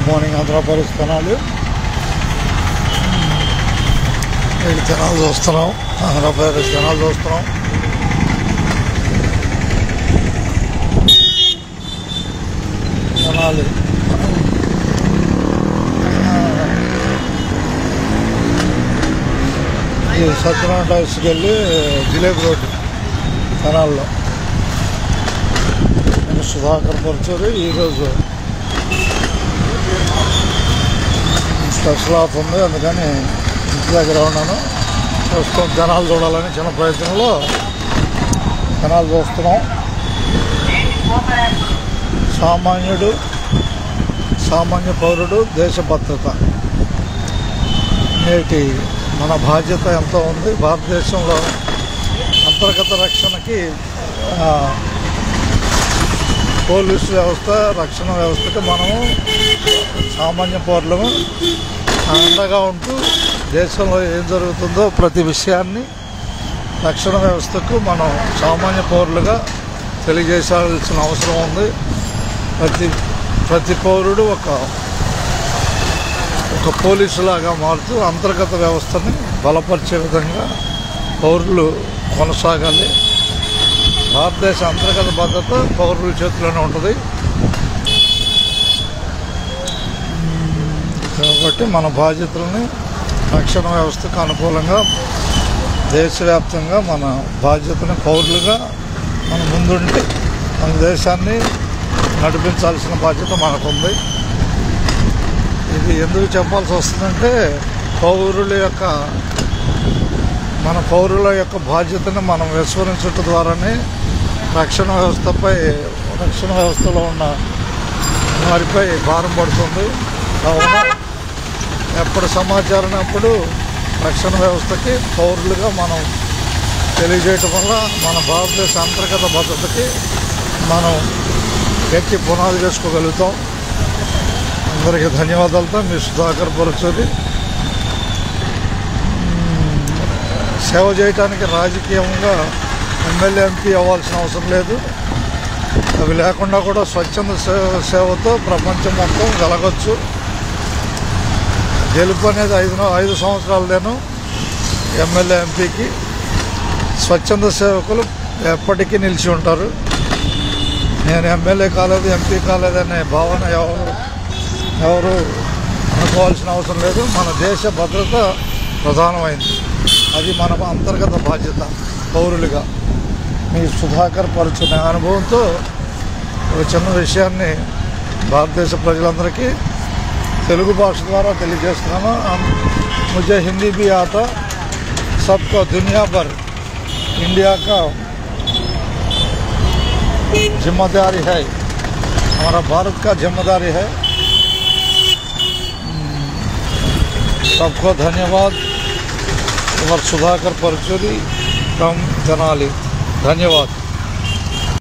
Morning Andhra Pradesh Tenali Tenali చూస్తున్నాం. ఆంధ్రప్రదేశ్ తెనాలి చూస్తున్నాం. తెనాలి ఈ సత్యనారాయణ టైర్స్కి వెళ్ళి జిలేబీ రోడ్డు తెనాల్లో. నేను సుధాకర్ పరచూరి. ఈరోజు స్పెషల్ ఆఫ్ ఉంది, అందుకని ఇంటి దగ్గర ఉన్నాను. ప్రస్తుతం జనాలు చూడాలని చిన్న ప్రయత్నంలో జనాలు చూస్తున్నాం. సామాన్య పౌరుడు దేశ భద్రత. నేటి మన బాధ్యత ఎంతో ఉంది. భారతదేశంలో అంతర్గత రక్షణకి పోలీసు వ్యవస్థ, రక్షణ వ్యవస్థకి మనము సామాన్య పౌరులము అండగా ఉంటూ దేశంలో ఏం జరుగుతుందో ప్రతి విషయాన్ని రక్షణ వ్యవస్థకు మనం సామాన్య పౌరులుగా తెలియజేయాల్సిన అవసరం ఉంది. ప్రతి పౌరుడు ఒక పోలీసులాగా మారుతూ అంతర్గత వ్యవస్థని బలపరిచే విధంగా పౌరులు కొనసాగాలి. భారతదేశ అంతర్గత భద్రత పౌరుల చేతిలోనే ఉంటుంది. కాబట్టి మన బాధ్యతలని రక్షణ వ్యవస్థకు అనుకూలంగా దేశవ్యాప్తంగా మన బాధ్యతని పౌరులుగా మనం ముందుండి మన దేశాన్ని నడిపించాల్సిన బాధ్యత మనకుంది. ఇది ఎందుకు చెప్పాల్సి వస్తుందంటే మన పౌరుల యొక్క బాధ్యతని మనం విస్మరించడం ద్వారానే రక్షణ వ్యవస్థలో ఉన్న వారిపై భారం పడుతుంది. కావున ఎప్పుడు సమాచారం అప్పుడు రక్షణ వ్యవస్థకి పౌరులుగా మనం తెలియజేయటం వల్ల మన భారతదేశ అంతర్గత భద్రతకి మనం గట్టి పునాది వేసుకోగలుగుతాం. అందరికీ ధన్యవాదాలతో మీ సుధాకర్ పరచూరి. సేవ చేయడానికి రాజకీయంగా ఎమ్మెల్యే, ఎంపీ అవ్వాల్సిన అవసరం లేదు. అవి లేకుండా కూడా స్వచ్ఛంద సేవతో ప్రపంచం మొత్తం వెలగొచ్చు. గెలుపు అనేది 5 సంవత్సరాలదేను ఎమ్మెల్యే, ఎంపీకి. స్వచ్ఛంద సేవకులు ఎప్పటికీ నిలిచి ఉంటారు. నేను ఎమ్మెల్యే కాలేదు, ఎంపీ కాలేదనే భావన ఎవరు అనుకోవాల్సిన అవసరం లేదు. మన దేశ భద్రత ప్రధానమైంది. అది మన అంతర్గత బాధ్యత పౌరులుగా. మీ సుధాకర్ పరచూరి అనుభవంతో ఒక చిన్న విషయాన్ని భారతదేశ ప్రజలందరికీ తెలుగు భాష ద్వారా తెలియజేస్తున్నాను. मुझे हिंदी भी आता, सबको दुनिया भर इंडिया का जिम्मेदारी है, हमारा भारत का जिम्मेदारी है. सबको धन्यवाद. और सुधाकर परचूरी फ्रॉम तेनाली. धन्यवाद.